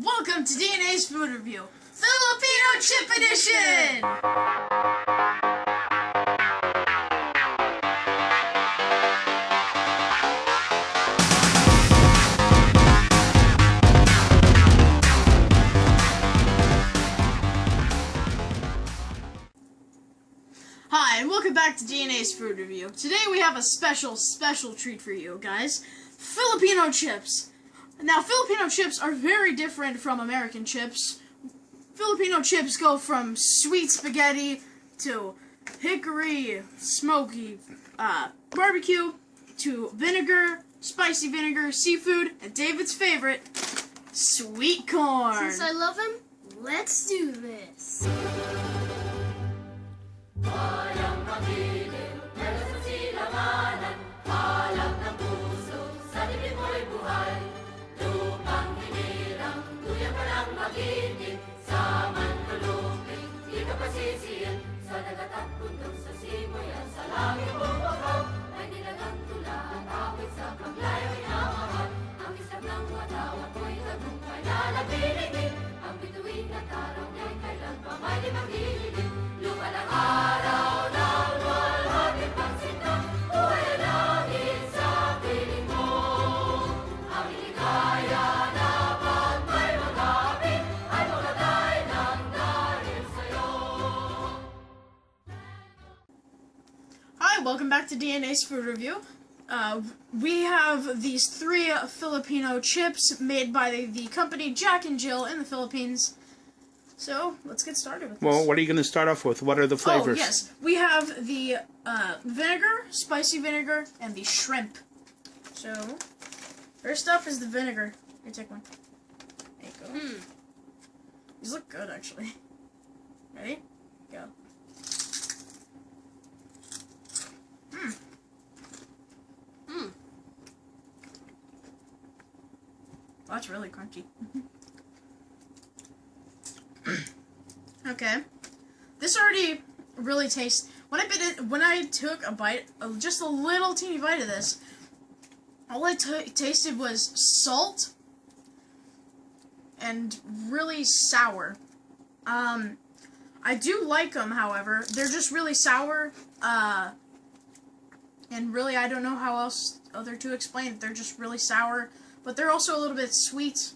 Welcome to DNA's Food Review, Filipino Chip Edition! Hi, and welcome back to DNA's Food Review. Today we have a special treat for you guys. Filipino chips. Now, Filipino chips are very different from American chips. Filipino chips go from sweet spaghetti to hickory, smoky, barbecue, to vinegar, spicy vinegar, seafood, and David's favorite, sweet corn. Since I love him, let's do this. Hi, welcome back to DNA's Food Review. We have these three Filipino chips made by the company Jack and Jill in the Philippines. So, let's get started with this. Well, what are you going to start off with? What are the flavors? Oh, yes. We have the vinegar, spicy vinegar, and the shrimp. So, first up is the vinegar. Here, take one. There you go. These look good, actually. Ready? Go. Oh, that's really crunchy. Okay. This already really tastes... When I took a bite, just a little teeny bite of this, all I tasted was salt and really sour. I do like them, however. They're just really sour, and really I don't know how else other to explain it. They're just really sour, but they're also a little bit sweet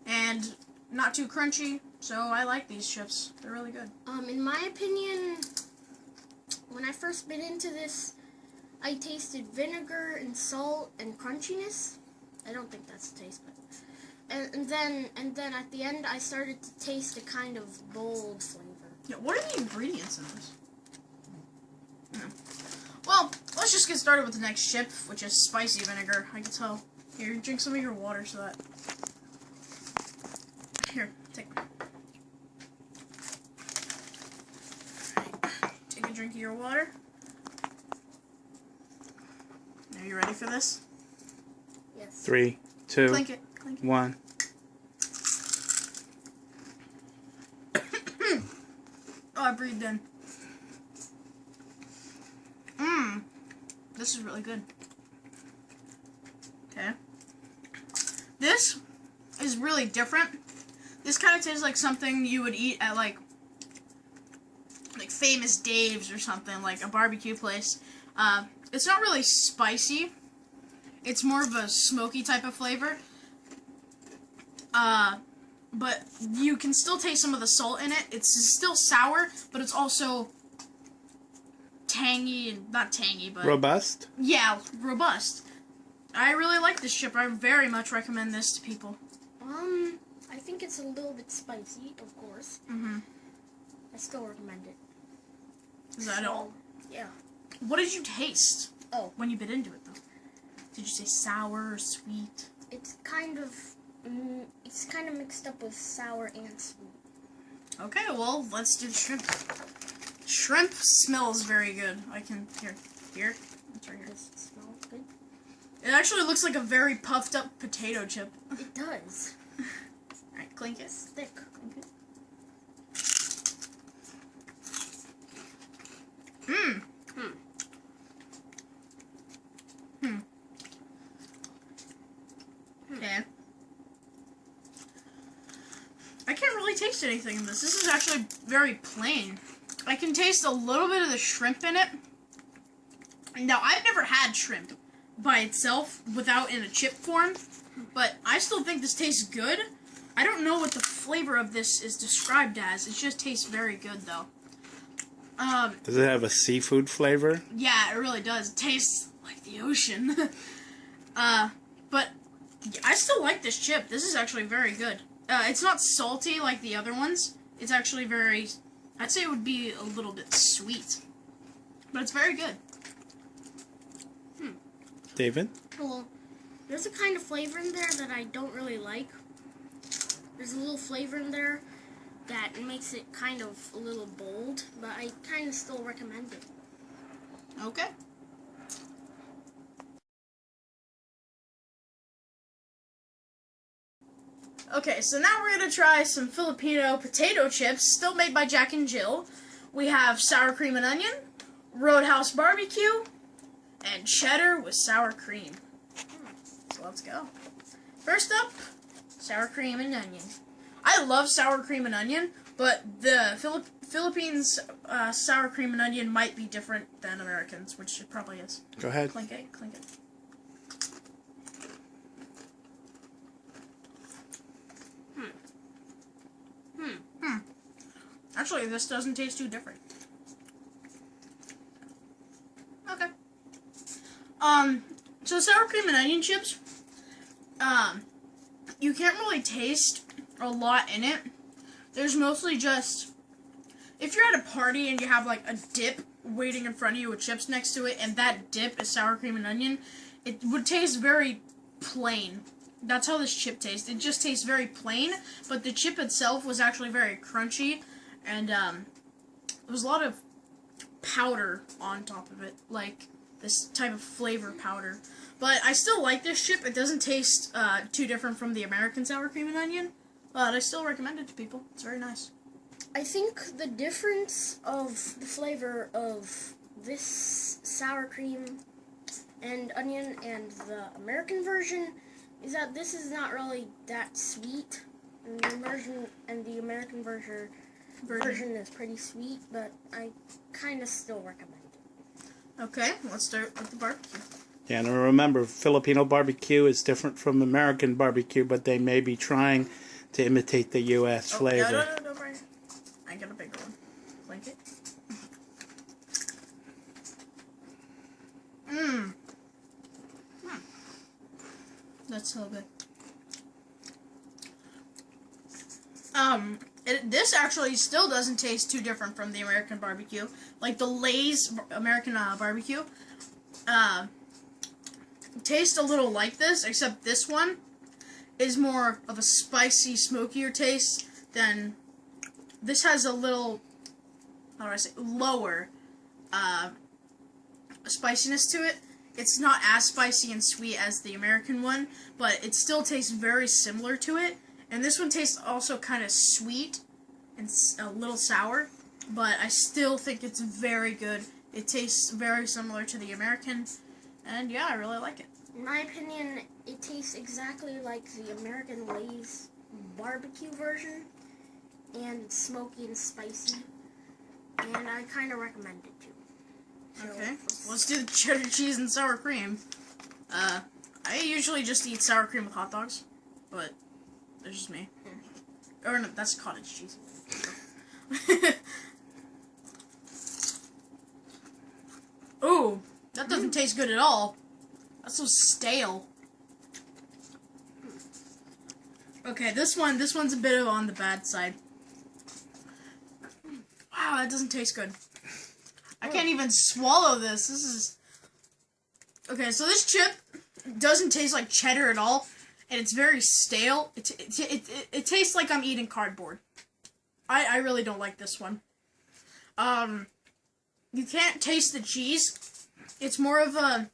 and not too crunchy. So I like these chips. They're really good. In my opinion, when I first bit into this, I tasted vinegar and salt and crunchiness. I don't think that's the taste, but and then at the end I started to taste a kind of bold flavor. Yeah, what are the ingredients in this? Well, let's just get started with the next chip, which is spicy vinegar. I can tell. Here, drink some of your water so that... Here, take one. Take a drink of your water. Are you ready for this? Yes. 3, 2, Clink it. Clink it. 1. Oh, I breathed in. This is really good. Okay. This is really different. This kind of tastes like something you would eat at like Famous Dave's or something, like a barbecue place. It's not really spicy. It's more of a smoky type of flavor. But you can still taste some of the salt in it. It's still sour, but it's also tangy, and not tangy, but... Robust? Yeah, robust. I really like this chip. I very much recommend this to people. I think it's a little bit spicy, of course. I still recommend it. Is that all? Yeah. What did you taste when you bit into it, though? Did you say sour or sweet? It's kind of mixed up with sour and sweet. Okay, well, let's do the shrimp. Shrimp smells very good. I can... Here. It's right here. Does it smell good? It actually looks like a very puffed up potato chip. It does. Alright, clink it. It's thick. Clink it. Okay. really taste anything in this. This is actually very plain. I can taste a little bit of the shrimp in it. Now, I've never had shrimp by itself without in a chip form, but I still think this tastes good. I don't know what the flavor of this is described as. It just tastes very good, though. Does it have a seafood flavor? Yeah, it really does. It tastes like the ocean. But I still like this chip. This is actually very good. It's not salty like the other ones. It's actually very... I'd say it would be a little bit sweet. But it's very good. David? Well, there's a kind of flavor in there that I don't really like. There's a little flavor in there that makes it kind of a little bold, but I kind of still recommend it. Okay. Okay, so now we're going to try some Filipino potato chips, still made by Jack and Jill. We have sour cream and onion, Roadhouse barbecue, and cheddar with sour cream. So let's go. First up, sour cream and onion. I love sour cream and onion, but the Philippines sour cream and onion might be different than Americans, which it probably is. Go ahead. Clink it, clink it. Actually, this doesn't taste too different. Okay. So sour cream and onion chips, you can't really taste a lot in it. There's mostly just, if you're at a party and you have like a dip waiting in front of you with chips next to it, and that dip is sour cream and onion, it would taste very plain. That's how this chip tastes. It just tastes very plain, but the chip itself was actually very crunchy, and there was a lot of powder on top of it, like this type of flavor powder. But I still like this chip. It doesn't taste too different from the American sour cream and onion, but I still recommend it to people. It's very nice. I think the difference of the flavor of this sour cream and onion and the American version is that this is not really that sweet. And the American version is pretty sweet, but I kind of still recommend it. Okay, let's start with the barbecue. Yeah, and remember, Filipino barbecue is different from American barbecue, but they may be trying to imitate the U.S. flavor. No, Brian. I got a bigger one. Like it. That's so good. This actually still doesn't taste too different from the American barbecue. Like the Lay's American barbecue. Tastes a little like this, except this one is more of a spicy, smokier taste than this. Has a little, how do I say, lower spiciness to it. It's not as spicy and sweet as the American one, but it still tastes very similar to it. And this one tastes also kind of sweet and a little sour, but I still think it's very good. It tastes very similar to the American, and yeah, I really like it. In my opinion, it tastes exactly like the American Lay's barbecue version, and it's smoky and spicy, and I kind of recommend it too. So, okay, let's do the cheddar cheese and sour cream. I usually just eat sour cream with hot dogs, but that's just me. Or no, that's cottage cheese. Ooh, that doesn't taste good at all. That's so stale. Okay, this one's a bit on the bad side. Wow, that doesn't taste good. I can't even swallow this. This is... Okay, so this chip doesn't taste like cheddar at all, and it's very stale. It tastes like I'm eating cardboard. I really don't like this one. You can't taste the cheese. It's more of a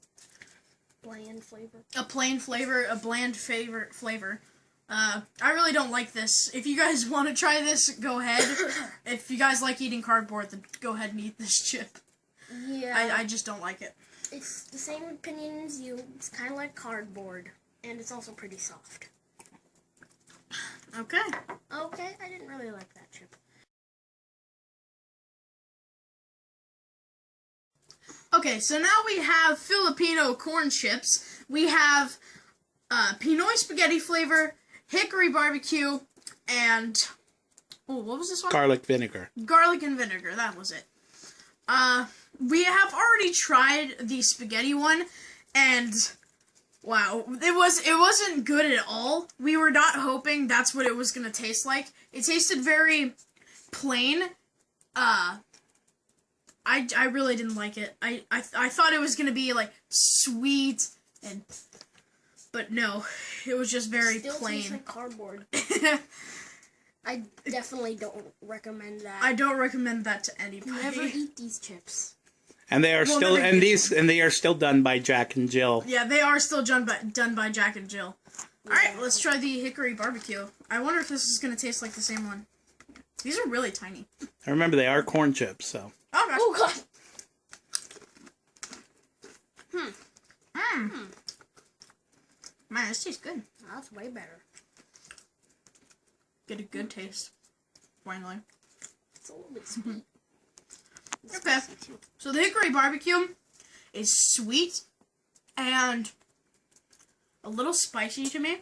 bland flavor. A plain flavor, a bland flavor. I really don't like this. If you guys want to try this, go ahead. If you guys like eating cardboard, then go ahead and eat this chip. Yeah. I just don't like it. It's the same opinion as you. It's kind of like cardboard, and it's also pretty soft. Okay. Okay. okay. I didn't really like that chip. Okay, so now we have Filipino corn chips. We have Pinoy spaghetti flavor, hickory barbecue, and what was this one? Garlic vinegar. Garlic and vinegar. That was it. We have already tried the spaghetti one, and wow, it wasn't good at all. We were not hoping that's what it was gonna taste like. It tasted very plain. I really didn't like it. I thought it was gonna be like sweet but no, it was just very Still plain. tastes like cardboard. I definitely don't recommend that. I don't recommend that to anybody. Never eat these chips. And they are they are still done by Jack and Jill. Yeah, they are still done by Jack and Jill. All right, let's try the hickory barbecue. I wonder if this is gonna taste like the same one. These are really tiny. I remember they are corn chips, so. Oh gosh. Oh god. Man, this tastes good. That's way better. Get a good taste. Finally. It's a little bit sweet. Okay. So the hickory barbecue is sweet and a little spicy to me.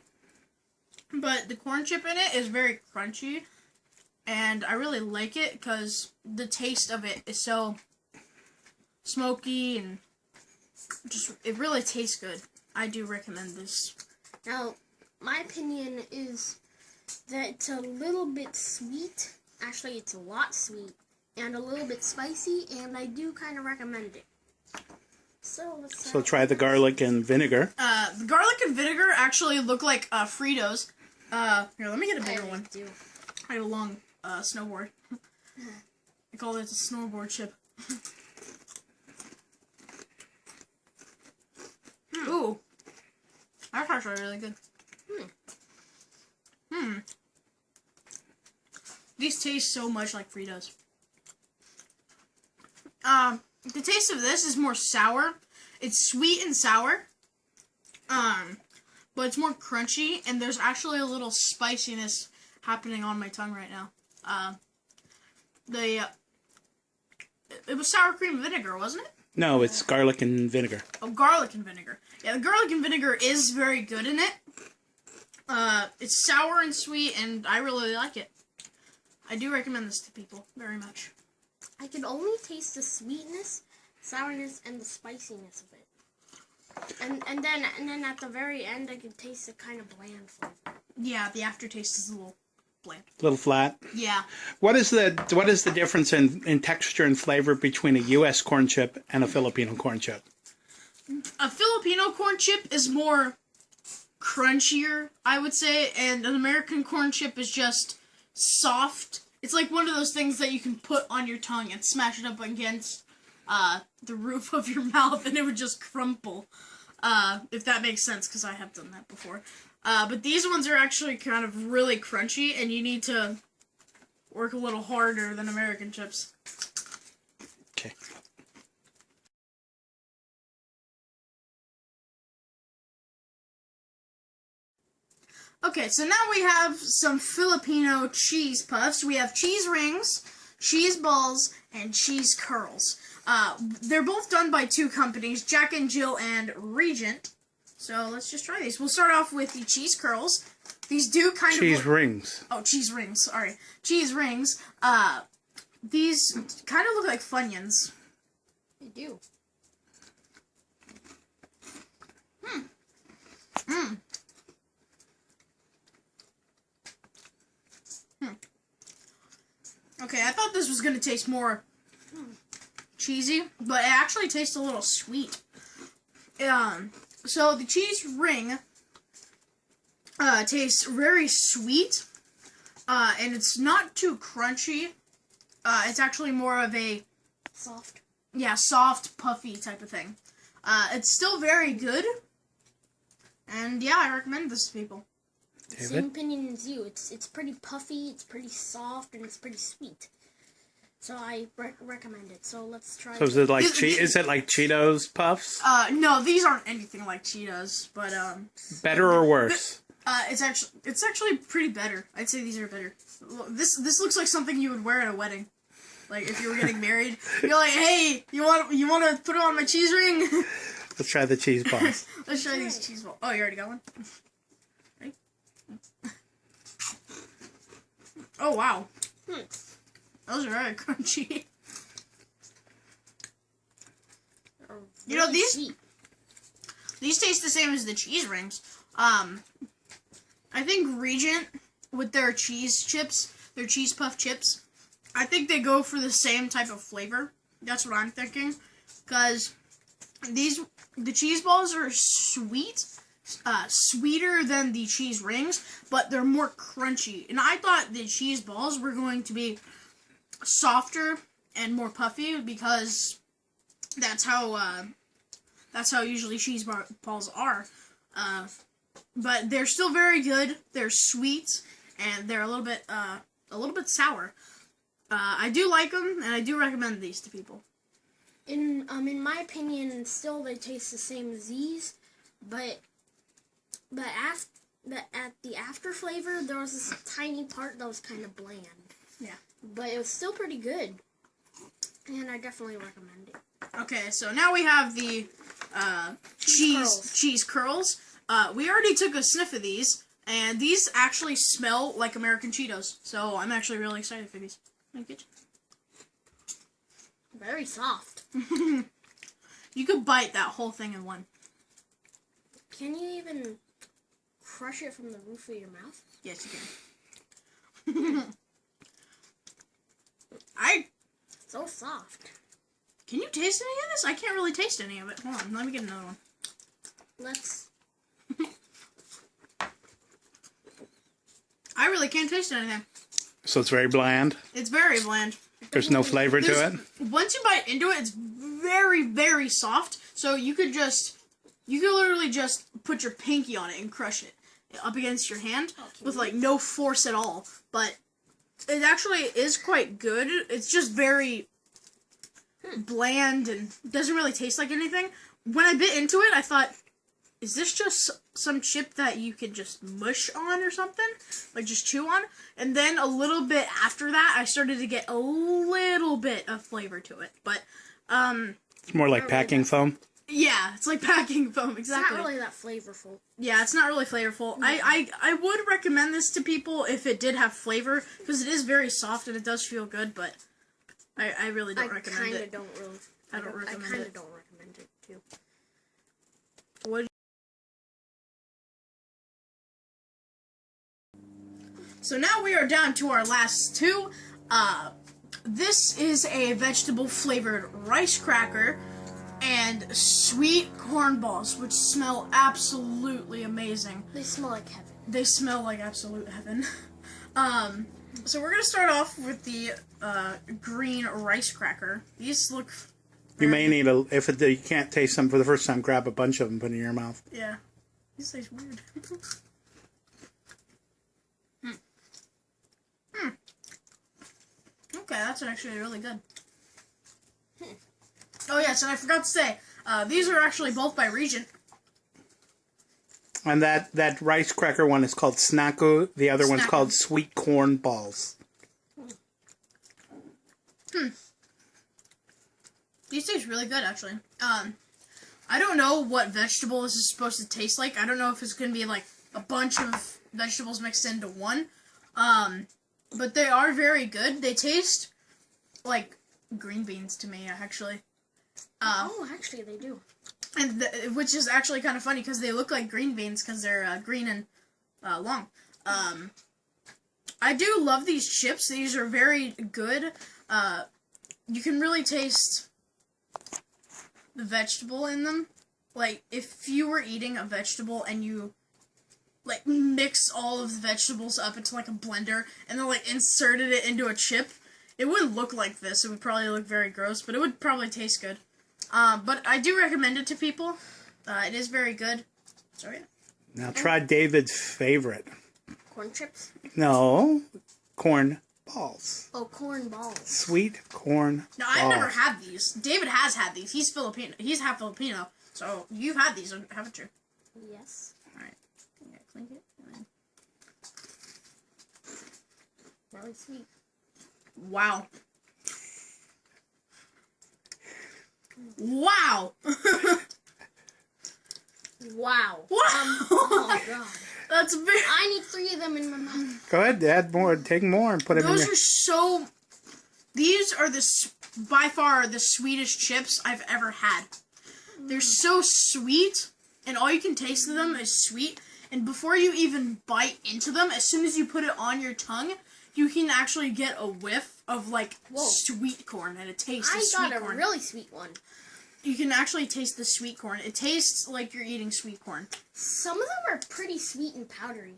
But the corn chip in it is very crunchy. And I really like it because the taste of it is so smoky and it really tastes good. I do recommend this. Now, my opinion is that it's a little bit sweet. Actually, it's a lot sweet. And a little bit spicy, and I do kind of recommend it. So, let's try the garlic and vinegar. The garlic and vinegar actually look like Fritos. Here, let me get a bigger one. I have a long snowboard. I call it a snowboard chip. Ooh. That's actually really good. These taste so much like Fritos. The taste of this is more sour. It's sweet and sour. But it's more crunchy, and there's actually a little spiciness happening on my tongue right now. It was sour cream and vinegar, wasn't it? No, it's garlic and vinegar. Oh, garlic and vinegar. Yeah, the garlic and vinegar is very good in it. It's sour and sweet, and I really like it. I do recommend this to people very much. I can only taste the sweetness, sourness, and the spiciness of it. And then at the very end, I can taste the kind of bland flavor. Yeah, the aftertaste is a little bland. A little flat. Yeah. What is the difference in texture and flavor between a U.S. corn chip and a Filipino corn chip? A Filipino corn chip is more crunchier, I would say, and an American corn chip is just soft. It's like one of those things that you can put on your tongue and smash it up against the roof of your mouth and it would just crumple. If that makes sense, because I have done that before. But these ones are actually kind of really crunchy, and you need to work a little harder than American chips. Okay. Okay, so now we have some Filipino cheese puffs. We have cheese rings, cheese balls, and cheese curls. They're both done by two companies, Jack and Jill and Regent. So let's just try these. We'll start off with the cheese curls. These do kind of cheese rings. Oh, cheese rings. Sorry, cheese rings. These kind of look like Funyuns. They do. Okay, I thought this was gonna taste more cheesy, but it actually tastes a little sweet. So the cheese ring tastes very sweet, and it's not too crunchy. It's actually more of a soft, puffy type of thing. It's still very good, and yeah, I recommend this to people. David? Same opinion as you. It's pretty puffy, it's pretty soft, and it's pretty sweet. So I recommend it. So let's try. So is it like is it like Cheetos puffs? No, these aren't anything like Cheetos, but better or worse? It's actually pretty better. I'd say these are better. This looks like something you would wear at a wedding. Like if you were getting married, you're like, hey, you want to put on my cheese ring? Let's try the cheese balls. Let's try these cheese balls. Oh, you already got one? Ready? Oh, wow. Those are very crunchy. You know, these taste the same as the cheese rings. I think Regent, with their cheese chips, their cheese puff chips, I think they go for the same type of flavor. That's what I'm thinking. Because the cheese balls are sweet, sweeter than the cheese rings, but they're more crunchy. And I thought the cheese balls were going to be softer and more puffy because that's how usually cheese balls are. But they're still very good. They're sweet and they're a little bit sour. I do like them, and I do recommend these to people. In my opinion, still they taste the same as these, but at the after flavor, there was this tiny part that was kind of bland. Yeah. But it was still pretty good, and I definitely recommend it. Okay, so now we have the cheese curls. We already took a sniff of these, and these actually smell like American Cheetos. So I'm actually really excited for these. Very soft. You could bite that whole thing in one. Can you even crush it from the roof of your mouth? Yes, you can. So soft. Can you taste any of this? I can't really taste any of it. Hold on, let me get another one. Let's. I really can't taste anything. So it's very bland? It's very bland. There's no flavor to it? Once you bite into it, it's very, very soft. So you could literally just put your pinky on it and crush it up against your hand with like no force at all. But it actually is quite good. It's just very bland and doesn't really taste like anything. When I bit into it, I thought, is this just some chip that you could just mush on or something? Like just chew on? And then a little bit after that, I started to get a little bit of flavor to it. But, it's more like packing foam? Yeah, it's like packing foam, exactly. It's not really that flavorful. Yeah, it's not really flavorful. I would recommend this to people if it did have flavor, because it is very soft and it does feel good, but I really don't recommend it. I don't recommend it. I kind of don't recommend it, too. So now we are down to our last two. This is a vegetable-flavored rice cracker and sweet corn balls, which smell absolutely amazing. They smell like heaven. They smell like absolute heaven. So we're going to start off with the green rice cracker. These look... You may need if you can't taste them for the first time, grab a bunch of them, put it in your mouth. Yeah. These taste weird. Okay, that's actually really good. Oh yes, and I forgot to say, these are actually both by Regent. And that rice cracker one is called Snacko. The other one's called sweet corn balls. These taste really good, actually. I don't know what vegetable this is supposed to taste like. I don't know if it's going to be like a bunch of vegetables mixed into one. But they are very good. They taste like green beans to me, actually. Actually, they do. And which is actually kind of funny because they look like green beans because they're green and long. I do love these chips. These are very good. You can really taste the vegetable in them. Like, if you were eating a vegetable and you like mix all of the vegetables up into like a blender and then like inserted it into a chip, it wouldn't look like this. It would probably look very gross, but it would probably taste good. But I do recommend it to people. It is very good. So yeah. Now try David's favorite. Corn chips? No, corn balls. Oh, corn balls. Sweet corn No, balls. I've never had these. David has had these. He's Filipino. He's half Filipino. So you've had these, haven't you? Yes. All right. Yeah, clink it. And then really sweet. Wow. Wow. Wow. Wow. Oh god. That's very. I need 3 of them in my mouth. Go ahead, add more. Take more and put them in Those your... are so. These are by far the sweetest chips I've ever had. They're so sweet, and all you can taste of them is sweet. And before you even bite into them, as soon as you put it on your tongue, you can actually get a whiff of like sweet corn, and it tastes. I got a really sweet one. You can actually taste the sweet corn. It tastes like you're eating sweet corn. Some of them are pretty sweet and powdery.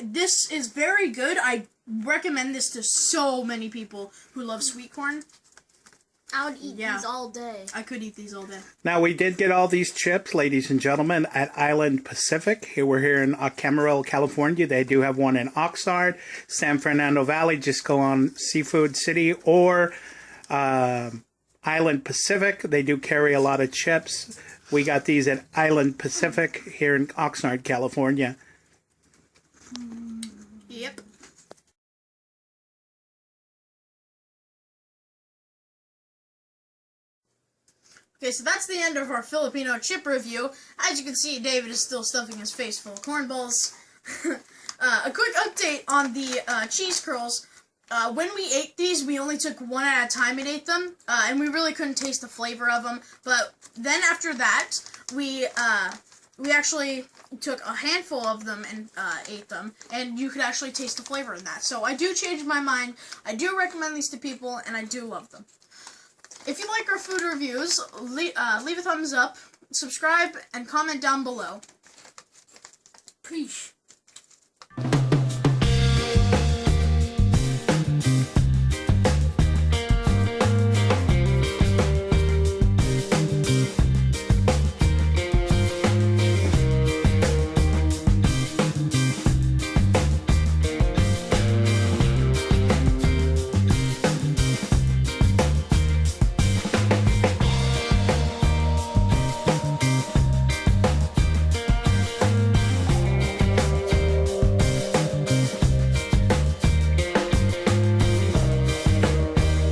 This is very good. I recommend this to so many people who love sweet corn. I would eat these all day. I could eat these all day. Now, we did get all these chips, ladies and gentlemen, at Island Pacific. We're here in Camarillo, California. They do have one in Oxnard, San Fernando Valley. Just go on Seafood City or Island Pacific. They do carry a lot of chips. We got these at Island Pacific here in Oxnard, California. Yep. Okay, so that's the end of our Filipino chip review. As you can see, David is still stuffing his face full of corn balls. A quick update on the cheese curls. When we ate these, we only took one at a time and ate them, and we really couldn't taste the flavor of them. But then after that, we actually took a handful of them and ate them, and you could actually taste the flavor in that. So I do change my mind. I do recommend these to people, and I do love them. If you like our food reviews, leave a thumbs up, subscribe, and comment down below. Peace.